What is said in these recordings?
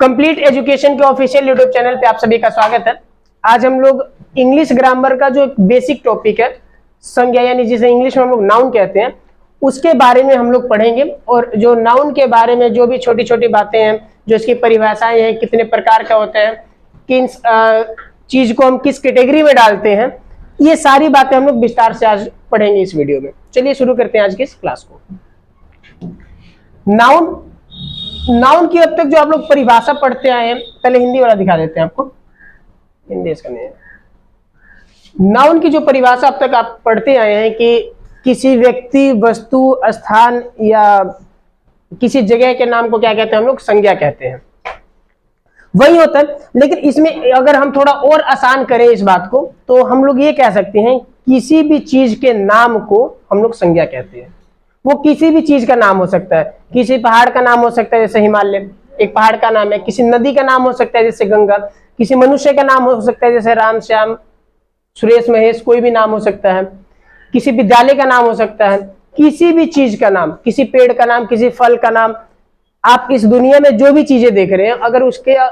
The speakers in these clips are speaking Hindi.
कंप्लीट एजुकेशन के ऑफिशियल यूट्यूब चैनल पे आप सभी का स्वागत है। आज हम लोग इंग्लिश ग्रामर का जो बेसिक टॉपिक है, संज्ञा यानी जिसे इंग्लिश में हम लोग नाउन कहते हैं, उसके बारे में हम लोग पढ़ेंगे। और जो नाउन के बारे में जो भी छोटी छोटी बातें हैं, जो इसकी परिभाषाएं हैं, कितने प्रकार का होता है, किन चीज को हम किस कैटेगरी में डालते हैं, ये सारी बातें हम लोग विस्तार से आज पढ़ेंगे इस वीडियो में। चलिए शुरू करते हैं आज की इस क्लास को। नाउन की अब तक जो आप लोग परिभाषा पढ़ते आए हैं, पहले हिंदी वाला दिखा देते हैं आपको, हिंदी इसका नहीं है। नाउन की जो परिभाषा अब तक आप पढ़ते आए हैं कि किसी व्यक्ति, वस्तु, स्थान या किसी जगह के नाम को क्या कहते हैं हम लोग? संज्ञा कहते हैं। वही होता है, लेकिन इसमें अगर हम थोड़ा और आसान करें इस बात को, तो हम लोग ये कह सकते हैं किसी भी चीज के नाम को हम लोग संज्ञा कहते हैं। वो किसी भी चीज का नाम हो सकता है, किसी पहाड़ का नाम हो सकता है जैसे हिमालय एक पहाड़ का नाम है, किसी नदी का नाम हो सकता है जैसे गंगा, किसी मनुष्य का नाम हो सकता है जैसे राम, श्याम, सुरेश, महेश, कोई भी नाम हो सकता है, किसी विद्यालय का नाम हो सकता है, किसी भी चीज का नाम, किसी पेड़ का नाम, किसी फल का नाम। आप इस दुनिया में जो भी चीजें देख रहे हैं,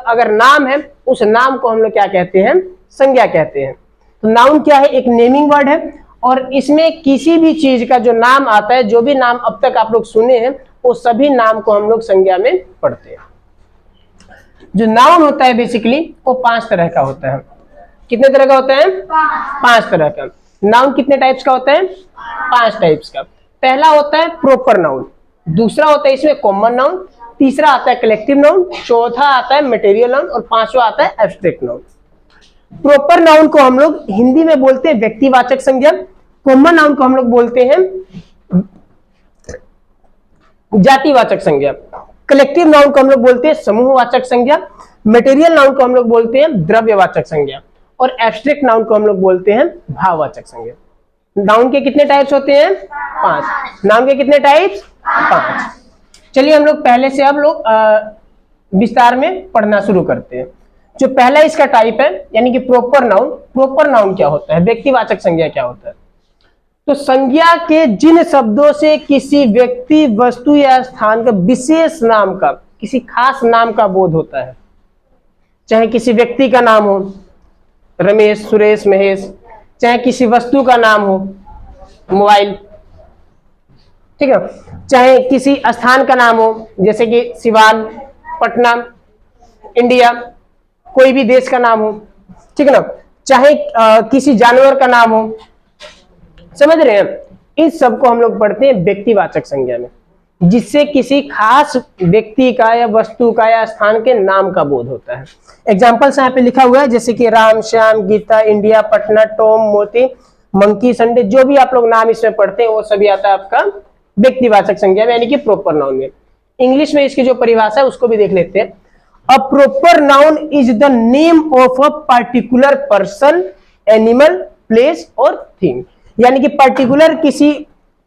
अगर नाम है, उस नाम को हम लोग क्या कहते हैं? संज्ञा कहते हैं। तो नाउन क्या है? एक नेमिंग वर्ड है, और इसमें किसी भी चीज का जो नाम आता है, जो भी नाम अब तक आप लोग सुने हैं, वो सभी नाम को हम लोग संज्ञा में पढ़ते हैं। जो नाउन होता है बेसिकली वो 5 तरह का होता है। कितने तरह का होता है? 5 तरह का। नाउन कितने टाइप्स का होता है? 5 टाइप्स का। पहला होता है प्रॉपर नाउन, दूसरा होता है इसमें कॉमन नाउन, तीसरा आता है कलेक्टिव नाउन, चौथा आता है मटेरियल नाउन, और पांचवा आता है एब्स्ट्रैक्ट नाउन। प्रॉपर नाउन को हम लोग हिंदी में बोलते हैं व्यक्तिवाचक संज्ञा, कॉमन नाउन को हम लोग बोलते हैं जातिवाचक संज्ञा, कलेक्टिव नाउन को हम लोग बोलते हैं समूहवाचक संज्ञा, मटेरियल नाउन को हम लोग बोलते हैं द्रव्यवाचक संज्ञा, और एब्स्ट्रैक्ट नाउन को हम लोग बोलते हैं भाववाचक संज्ञा। नाउन के कितने टाइप्स होते हैं? 5। नाउन के कितने टाइप्स? 5। चलिए हम लोग पहले से अब लोग विस्तार में पढ़ना शुरू करते हैं। जो पहला इसका टाइप है यानी कि प्रॉपर नाउन। प्रॉपर नाउन क्या होता है? व्यक्तिवाचक संज्ञा क्या होता है? तो संज्ञा के जिन शब्दों से किसी व्यक्ति, वस्तु या स्थान का विशेष नाम का, किसी खास नाम का बोध होता है, चाहे किसी व्यक्ति का नाम हो रमेश, सुरेश, महेश, चाहे किसी वस्तु का नाम हो मोबाइल, ठीक है, चाहे किसी स्थान का नाम हो जैसे कि सिवान, पटना, इंडिया, कोई भी देश का नाम हो, ठीक है ना, चाहे किसी जानवर का नाम हो, समझ रहे हैं? इस सब को हम लोग पढ़ते हैं व्यक्तिवाचक संज्ञा में, जिससे किसी खास व्यक्ति का या वस्तु का या स्थान के नाम का बोध होता है। एग्जाम्पल्स यहाँ पे लिखा हुआ है जैसे कि राम, श्याम, गीता, इंडिया, पटना, टॉम, मोती, मंकी, संडे, जो भी आप लोग नाम इसमें पढ़ते हैं वो सभी आता है आपका व्यक्तिवाचक संज्ञा में यानी कि प्रॉपर नाउन में। इंग्लिश में इसकी जो परिभाषा है उसको भी देख लेते हैं। A proper noun is the name of a particular person, animal, place और थिंग। यानी कि पर्टिकुलर किसी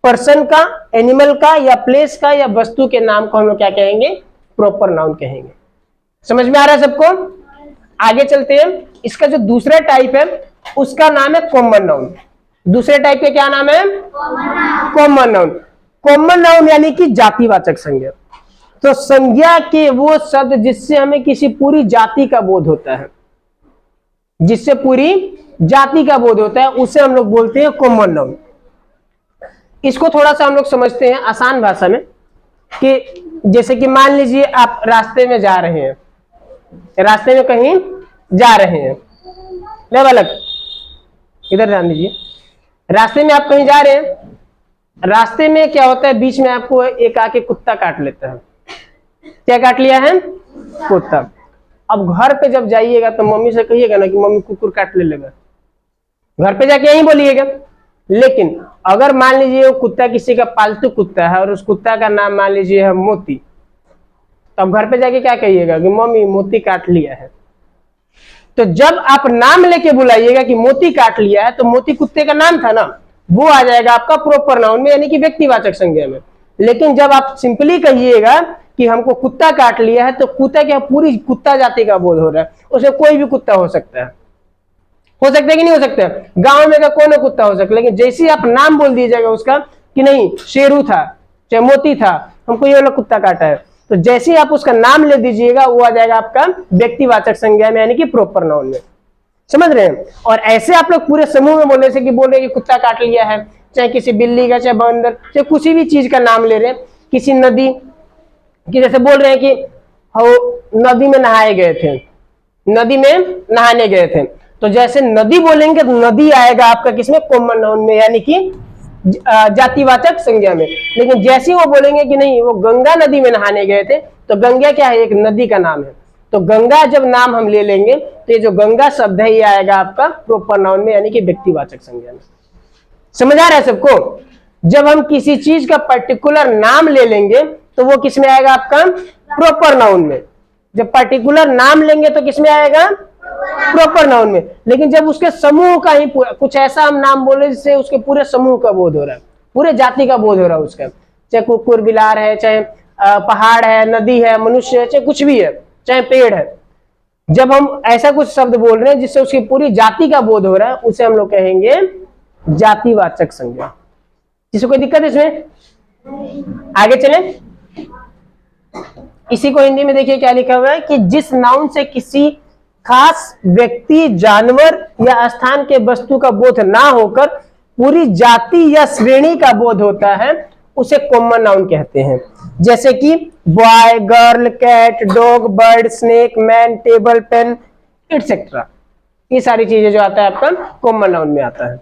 पर्सन का, एनिमल का या प्लेस का या वस्तु के नाम को हम लोग क्या कहेंगे? प्रॉपर नाउन कहेंगे। समझ में आ रहा है सबको? आगे चलते हैं। इसका जो दूसरा टाइप है उसका नाम है कॉमन नाउन। दूसरे टाइप के क्या नाम है? Common noun. कॉमन नाउन यानी कि जातिवाचक संज्ञा। तो संज्ञा के वो शब्द जिससे हमें किसी पूरी जाति का बोध होता है, जिससे पूरी जाति का बोध होता है, उसे हम लोग बोलते हैं कॉमन नाउन। इसको थोड़ा सा हम लोग समझते हैं आसान भाषा में कि जैसे कि मान लीजिए आप रास्ते में जा रहे हैं, रास्ते में कहीं जा रहे हैं, ले बालक इधर ध्यान दीजिए, रास्ते में आप कहीं जा रहे हैं, रास्ते में क्या होता है, बीच में आपको एक आके कुत्ता काट लेता है। क्या काट लिया है? कुत्ता। अब घर पे जब जाइएगा तो मम्मी से कहिएगा ना कि मम्मी कुकुर काट लेगा, घर पे जाके यही बोलिएगा। लेकिन अगर मान लीजिए वो कुत्ता किसी का पालतू कुत्ता है और उस कुत्ता का नाम मान लीजिए है मोती, तो अब घर पे जाके क्या कहिएगा कि मम्मी मोती काट लिया है। तो जब आप नाम लेके बुलाइएगा कि मोती काट लिया है, तो मोती कुत्ते का नाम था ना, वो आ जाएगा आपका प्रॉपर नाउन में यानी कि व्यक्तिवाचक संज्ञा में। लेकिन जब आप सिंपली कहिएगा कि हमको कुत्ता काट लिया है, तो कुत्ता क्या पूरी कुत्ता जाति का बोध हो रहा है, उसे कोई भी कुत्ता हो सकता है। हो सकता है कि नहीं हो सकता? गांव में का कौन कुत्ता हो सकता है, लेकिन जैसे ही आप नाम बोल दीजिएगा उसका कि नहीं शेरू था, चाहे मोती था, हमको ये वाला कुत्ता काटा है, तो जैसे ही आप उसका नाम ले दीजिएगा वो आ जाएगा आपका व्यक्तिवाचक संज्ञा में, यानी कि प्रॉपर नाउन में। समझ रहे हैं? और ऐसे आप लोग पूरे समूह में बोलने से कि बोल रहे हैं कि कुत्ता काट लिया है, चाहे किसी बिल्ली का, चाहे बंदर, चाहे किसी भी चीज का नाम ले रहे हैं, किसी नदी कि जैसे बोल रहे हैं कि हो नदी में नहाए गए थे, नदी में नहाने गए थे, तो जैसे नदी बोलेंगे तो नदी आएगा आपका किसमें? कॉमन नाउन में, यानी कि जातिवाचक संज्ञा में। लेकिन जैसे ही वो बोलेंगे कि नहीं वो गंगा नदी में नहाने गए थे, तो गंगा क्या है? एक नदी का नाम है। तो गंगा जब नाम हम ले लेंगे तो ये जो गंगा शब्द है ये आएगा आपका प्रॉपर नाउन में, यानी कि व्यक्तिवाचक संज्ञा में। समझ आ रहा है सबको? जब हम किसी चीज का पर्टिकुलर नाम ले लेंगे तो वो किसमें आएगा? आपका प्रॉपर नाउन में। जब पर्टिकुलर नाम लेंगे तो किसमें आएगा? प्रॉपर नाउन में। लेकिन जब उसके समूह का ही कुछ ऐसा हम नाम बोले जिससे उसके पूरे समूह का बोध हो रहा है, पूरे जाति का बोध हो रहा है उसका, चाहे कुकुर बिलार है, चाहे पहाड़ है, नदी है, मनुष्य है, चाहे कुछ भी है, चाहे पेड़ है, जब हम ऐसा कुछ शब्द बोल रहे हैं जिससे उसकी पूरी जाति का बोध हो रहा है, उसे हम लोग कहेंगे जातिवाचक संज्ञा। किसी कोई दिक्कत है इसमें? आगे चलें। इसी को हिंदी में देखिए क्या लिखा हुआ है कि जिस नाउन से किसी खास व्यक्ति, जानवर या स्थान के वस्तु का बोध ना होकर पूरी जाति या श्रेणी का बोध होता है उसे कॉमन नाउन कहते हैं। जैसे कि boy, girl, cat, dog, bird, snake, man, table, pen etcetera, ये सारी चीजें जो आता है आपका कॉमन नाउन में आता है।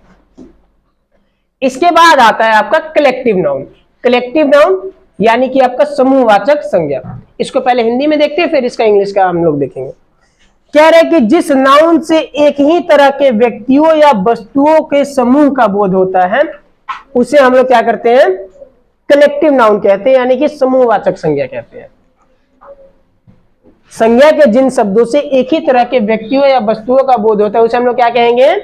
इसके बाद आता है आपका कलेक्टिव नाउन। कलेक्टिव नाउन यानी कि आपका समूहवाचक संज्ञा। इसको पहले हिंदी में देखते हैं, फिर इसका इंग्लिश का हम लोग देखेंगे। कह रहे कि जिस नाउन से एक ही तरह के व्यक्तियों या वस्तुओं के समूह का बोध होता है उसे हम लोग क्या करते हैं? कलेक्टिव नाउन कहते हैं, यानी कि समूहवाचक संज्ञा कहते हैं। संज्ञा के जिन शब्दों से एक ही तरह के व्यक्तियों या वस्तुओं का बोध होता है उसे हम लोग क्या कहेंगे?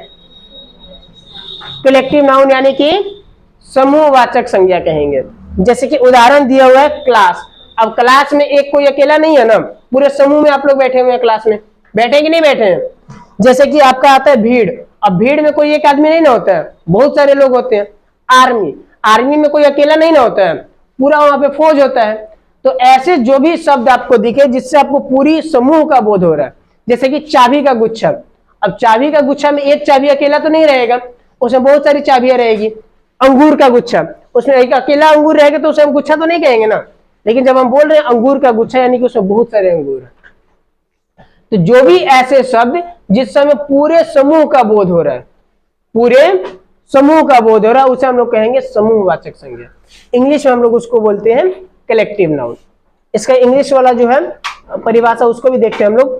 कलेक्टिव नाउन, यानी कि समूहवाचक संज्ञा कहेंगे। जैसे कि उदाहरण दिया हुआ है क्लास। अब क्लास में एक कोई अकेला नहीं है ना, पूरे समूह में आप लोग बैठे हुए हैं, क्लास में बैठे कि नहीं बैठे हैं? जैसे कि आपका आता है भीड़। अब भीड़ में कोई एक आदमी नहीं ना होता है, बहुत सारे लोग होते हैं। आर्मी, आर्मी में कोई अकेला नहीं ना होता है, पूरा वहां पे फौज होता है। तो ऐसे जो भी शब्द आपको दिखे जिससे आपको पूरी समूह का बोध हो रहा है, जैसे कि चाबी का गुच्छा। अब चाबी का गुच्छा में एक चाबी अकेला तो नहीं रहेगा, उसमें बहुत सारी चाबियां रहेगी। अंगूर का गुच्छा, उसमें एक अकेला अंगूर रहेगा तो उसे हम गुच्छा तो नहीं कहेंगे ना। लेकिन जब हम बोल रहे हैं अंगूर का गुच्छा, यानी कि उसमें बहुत सारे अंगूर हैं। तो जो भी ऐसे शब्द जिससे हमें पूरे समूह का बोध हो रहा है, पूरे समूह का बोध हो रहा है, उसे हम लोग कहेंगे समूहवाचक संज्ञा। इंग्लिश में हम लोग उसको बोलते हैं कलेक्टिव नाउन। इसका इंग्लिश वाला जो है परिभाषा उसको भी देखते हैं हम लोग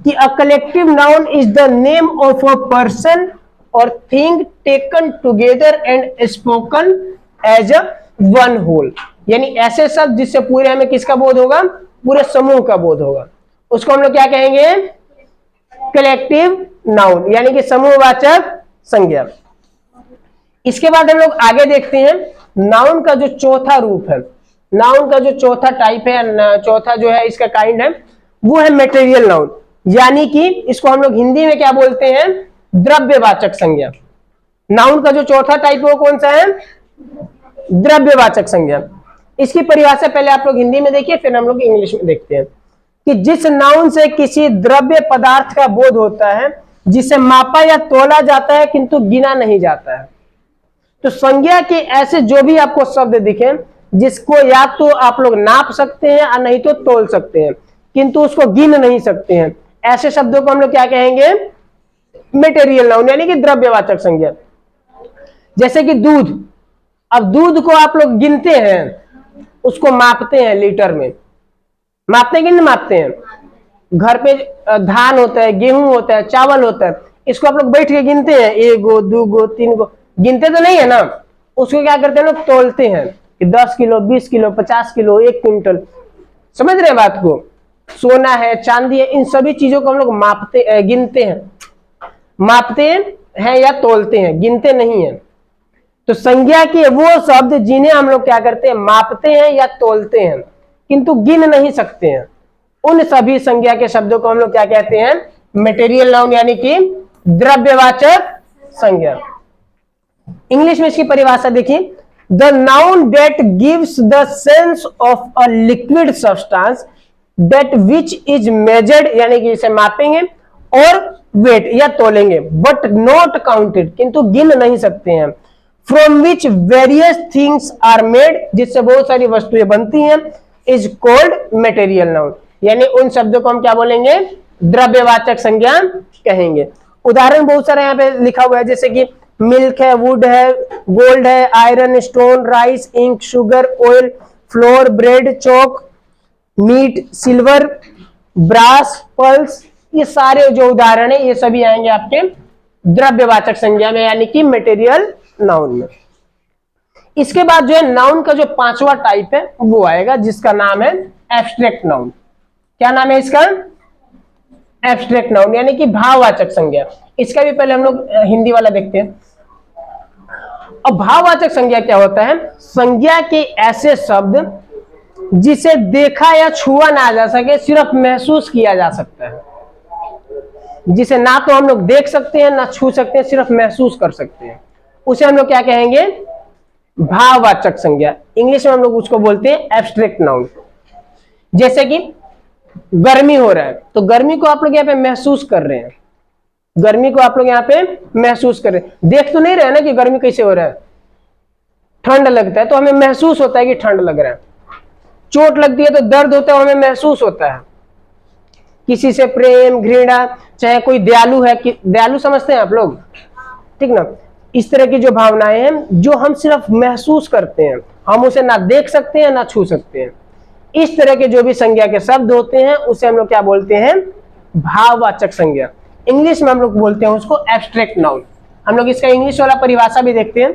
कि a collective noun is the name of a person और thing taken together and spoken as a one whole. यानी ऐसे शब्द जिससे पूरे हमें किसका बोध होगा? पूरे समूह का बोध होगा, उसको हम लोग क्या कहेंगे? कलेक्टिव नाउन, यानी कि समूहवाचक संज्ञा। इसके बाद हम लोग आगे देखते हैं नाउन का जो चौथा रूप है, नाउन का जो चौथा टाइप है, चौथा जो है इसका काइंड है, वो है मटेरियल नाउन। यानी कि इसको हम लोग हिंदी में क्या बोलते हैं? द्रव्यवाचक संज्ञा। नाउन का जो चौथा टाइप है वो कौन सा है? द्रव्यवाचक संज्ञा। इसकी परिभाषा पहले आप लोग हिंदी में देखिए, फिर हम लोग इंग्लिश में देखते हैं कि जिस नाउन से किसी द्रव्य पदार्थ का बोध होता है जिसे मापा या तोला जाता है किंतु गिना नहीं जाता है। तो संज्ञा के ऐसे जो भी आपको शब्द दिखे जिसको या तो आप लोग नाप सकते हैं और नहीं तो तोल सकते हैं, किंतु उसको गिन नहीं सकते हैं, ऐसे शब्दों को हम लोग क्या कहेंगे? मटेरियल नाउन, यानी कि द्रव्यवाचक संज्ञा। जैसे कि दूध। अब दूध को आप लोग गिनते हैं, उसको मापते हैं लीटर में, मापते हैं कि नहीं मापते हैं? घर पे धान होता है, गेहूं होता है, चावल होता है, इसको आप लोग बैठ के गिनते हैं, 1 गो 2 गो 3 गो, गिनते तो नहीं है ना। उसको क्या करते हैं लोग? तोलते हैं कि 10 किलो 20 किलो 50 किलो 1 क्विंटल। समझ रहे हैं बात को? सोना है, चांदी है, इन सभी चीजों को हम लोग मापते गिनते हैं, मापते हैं या तोलते हैं, गिनते नहीं है। तो संज्ञा के वो शब्द जिन्हें हम लोग क्या करते हैं? मापते हैं या तोलते हैं किंतु गिन नहीं सकते हैं, उन सभी संज्ञा के शब्दों को हम लोग क्या कहते हैं? मटेरियल नाउन, यानी कि द्रव्यवाचक संज्ञा। इंग्लिश में इसकी परिभाषा देखिए the noun that gives the sense of a liquid substance that which is measured, यानी कि इसे मापेंगे और वेट या तोलेंगे, बट नॉट काउंटेड, किंतु गिन नहीं सकते हैं। From which various things are made, जिससे बहुत सारी वस्तुएं बनती हैं, इज कॉल्ड मटेरियल नाउन, यानी उन शब्दों को हम क्या बोलेंगे, द्रव्यवाचक संज्ञा कहेंगे। उदाहरण बहुत सारे यहाँ पे लिखा हुआ है, जैसे कि मिल्क है, वुड है, गोल्ड है, iron, stone, rice, ink, sugar, oil, flour, bread, chalk, meat, silver, brass, pulse, ये सारे जो उदाहरण है ये सभी आएंगे आपके द्रव्यवाचक संज्ञा में, यानी कि मटेरियल नाउन में। इसके बाद जो है नाउन का जो पांचवा टाइप है वो आएगा, जिसका नाम है एब्स्ट्रैक्ट नाउन। क्या नाम है इसका? एब्स्ट्रैक्ट नाउन, यानी कि भाववाचक संज्ञा। इसका भी पहले हम लोग हिंदी वाला देखते हैं। अब भाववाचक संज्ञा क्या होता है? संज्ञा के ऐसे शब्द जिसे देखा या छुआ ना जा सके, सिर्फ महसूस किया जा सकता है, जिसे ना तो हम लोग देख सकते हैं ना छू सकते हैं, सिर्फ महसूस कर सकते हैं, उसे हम लोग क्या कहेंगे? भाववाचक संज्ञा। इंग्लिश में हम लोग उसको बोलते हैं एब्स्ट्रैक्ट नाउन। जैसे कि गर्मी हो रहा है, तो गर्मी को आप लोग यहाँ पे महसूस कर रहे हैं, गर्मी को आप लोग यहाँ पे महसूस कर रहे हैं, देख तो नहीं रहे ना कि गर्मी कैसे हो रहा है। ठंड लगता है तो हमें महसूस होता है कि ठंड लग रहा है, चोट लगती है तो दर्द होता है, हमें महसूस होता है। किसी से प्रेम, घृणा, चाहे कोई दयालु है, कि दयालु समझते हैं आप लोग, ठीक ना? इस तरह की जो भावनाएं हैं जो हम सिर्फ महसूस करते हैं, हम उसे ना देख सकते हैं ना छू सकते हैं। इस तरह के जो भी संज्ञा के शब्द होते हैं उसे हम लोग क्या बोलते हैं? भाववाचक संज्ञा। इंग्लिश में हम लोग बोलते हैं उसको एब्स्ट्रैक्ट नाउन। हम लोग इसका इंग्लिश वाला परिभाषा भी देखते हैं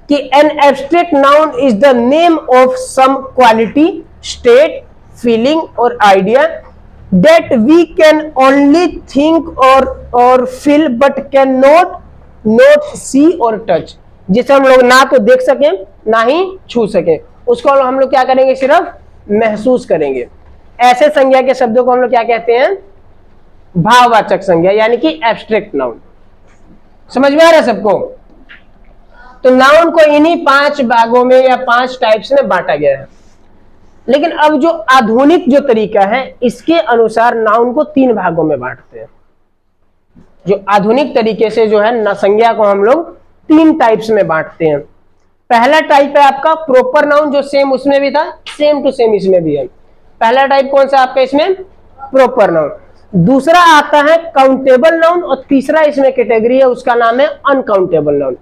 कि an abstract noun is the name of some quality, state, feeling और idea that we can only think or feel but cannot not see or touch, जिसे हम लोग ना तो देख सकें ना ही छू सकें, उसको हम लोग क्या करेंगे? सिर्फ महसूस करेंगे। ऐसे संज्ञा के शब्दों को हम लोग क्या कहते हैं? भाववाचक संज्ञा, यानी कि एब्स्ट्रैक्ट नाउन। समझ में आ रहा है सबको? तो नाउन को इन्हीं 5 भागों में या 5 टाइप्स में बांटा गया है। लेकिन अब जो आधुनिक जो तरीका है, इसके अनुसार नाउन को 3 भागों में बांटते हैं। जो आधुनिक तरीके से जो है ना, संज्ञा को हम लोग 3 टाइप्स में बांटते हैं। पहला टाइप है आपका प्रॉपर नाउन, जो सेम उसमें भी था, सेम टू सेम इसमें भी है। पहला टाइप कौन सा आपका इसमें? Proper noun. दूसरा आता है काउंटेबल नाउन, और तीसरा इसमें कैटेगरी है, उसका नाम है अनकाउंटेबल नाउन।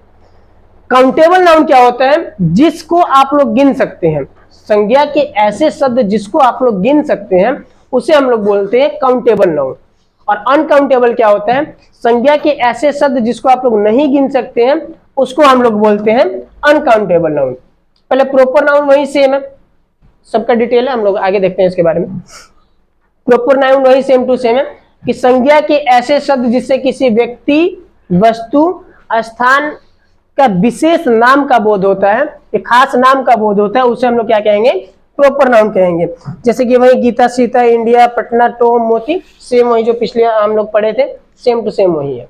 काउंटेबल नाउन क्या होता है? जिसको आप लोग गिन सकते हैं, संज्ञा के ऐसे शब्द जिसको आप लोग गिन सकते हैं उसे हम लोग बोलते हैं काउंटेबल नाउन। और अनकाउंटेबल क्या होता है? संज्ञा के ऐसे शब्द जिसको आप लोग नहीं गिन सकते हैं उसको हम लोग बोलते हैं अनकाउंटेबल नाउन। पहले प्रॉपर नाउन वही सेम है, सबका डिटेल है, हम लोग आगे देखते हैं इसके बारे में। प्रॉपर नाउन वही सेम टू सेम है कि संज्ञा के ऐसे शब्द जिससे किसी व्यक्ति, वस्तु, स्थान का विशेष नाम का बोध होता है, एक खास नाम का बोध होता है, उसे हम लोग क्या कहेंगे? प्रॉपर नाउन कहेंगे। जैसे कि वही गीता, सीता, इंडिया, पटना, टॉम, मोती, सेम वही जो पिछले हम लोग पढ़े थे, सेम टू सेम वही है।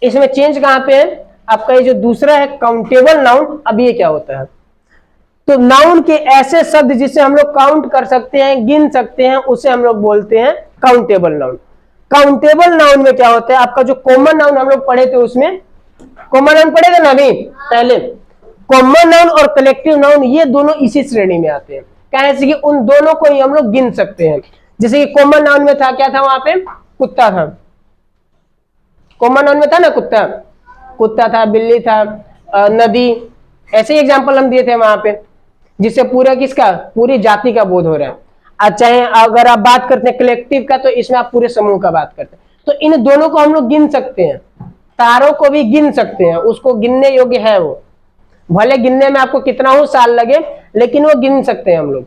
इसमें चेंज कहां पे है? आपका ये जो दूसरा है काउंटेबल नाउन, अब ये क्या होता है? तो नाउन के ऐसे शब्द जिसे हम लोग काउंट कर सकते हैं, गिन सकते हैं, उसे हम लोग बोलते हैं काउंटेबल नाउन। काउंटेबल नाउन में क्या होता है? आपका जो कॉमन नाउन हम लोग पढ़े थे, उसमें कॉमन नाउन पढ़ेगा ना अभी पहले, कॉमन नाउन और कलेक्टिव नाउन ये दोनों इसी श्रेणी में आते हैं। कैसे कि उन दोनों को ही हम लोग गिन सकते हैं। जैसे कि कॉमन नाउन में था, क्या था वहां पे? कुत्ता था। कॉमन नाउन में था ना कुत्ता, कुत्ता था, बिल्ली था, नदी, ऐसे एग्जाम्पल हम दिए थे वहां पे, जिससे पूरा किसका? पूरी जाति का बोध हो रहा है। चाहे अगर आप बात करते हैं कलेक्टिव का, तो इसमें आप पूरे समूह का बात करते हैं। तो इन दोनों को हम लोग गिन सकते हैं, तारों को भी गिन सकते हैं, उसको गिनने योग्य है वो, भले गिनने में आपको कितना हो साल लगे, लेकिन वो गिन सकते हैं हम लोग।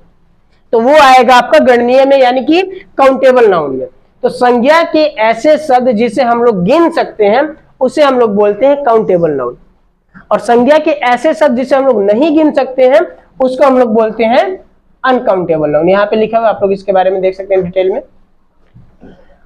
तो वो आएगा आपका गणनीय में, यानी कि काउंटेबल नाउन में। तो संज्ञा के ऐसे शब्द जिसे हम लोग गिन सकते हैं उसे हम लोग बोलते हैं काउंटेबल नाउन, और संज्ञा के ऐसे शब्द जिसे हम लोग नहीं गिन सकते हैं उसको हम लोग बोलते हैं अनकाउंटेबल नाउन। यहाँ पे लिखा हुआ, आप लोग इसके बारे में देख सकते हैं डिटेल में।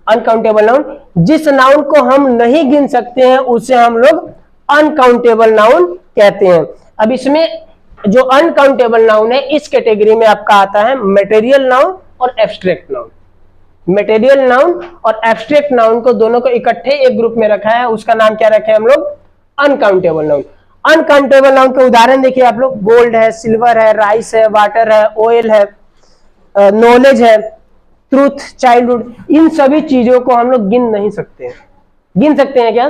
अनकाउंटेबल नाउन, जिस नाउन को हम नहीं गिन सकते हैं उसे हम लोग अनकाउंटेबल नाउन कहते हैं। अब इसमें जो अनकाउंटेबल नाउन है इस कैटेगरी में आपका आता है मटेरियल नाउन और एब्स्ट्रैक्ट नाउन। मटेरियल नाउन और एब्स्ट्रैक्ट नाउन को दोनों को इकट्ठे एक ग्रुप में रखा है, उसका नाम क्या रखे हम लोग? Uncountable noun. अनकाउंटेबल नाउन के उदाहरण देखिए आप लोग, गोल्ड है, सिल्वर है, राइस है, वाटर है, ऑयल है, नॉलेज है, ट्रूथ, चाइल्डहुड, इन सभी चीजों को हम लोग गिन नहीं सकते हैं। गिन सकते हैं क्या?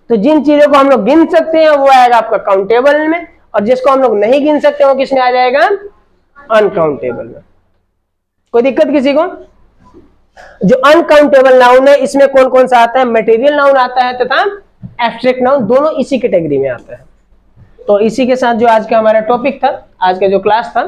तो जिन चीजों को हम लोग गिन सकते हैं वो आएगा आपका काउंटेबल में, और जिसको हम लोग नहीं गिन सकते वो किसमें आ जाएगा? अनकाउंटेबल में। कोई दिक्कत किसी को? जो अनकाउंटेबल नाउन है इसमें कौन कौन सा आता है? मटेरियल नाउन आता है तथा एब्स्ट्रैक्ट नाउन, दोनों इसी कैटेगरी में आता है। तो इसी के साथ जो आज का हमारा टॉपिक था, आज का जो क्लास था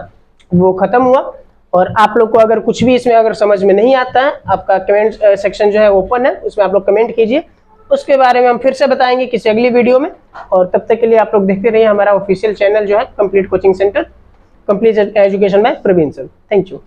वो खत्म हुआ। और आप लोग को अगर कुछ भी इसमें अगर समझ में नहीं आता है, आपका कमेंट सेक्शन जो है ओपन है, उसमें आप लोग कमेंट कीजिए, उसके बारे में हम फिर से बताएंगे किसी अगली वीडियो में। और तब तक के लिए आप लोग देखते रहिए हमारा ऑफिशियल चैनल जो है complete coaching centre, complete education by Praveen sir. Thank you.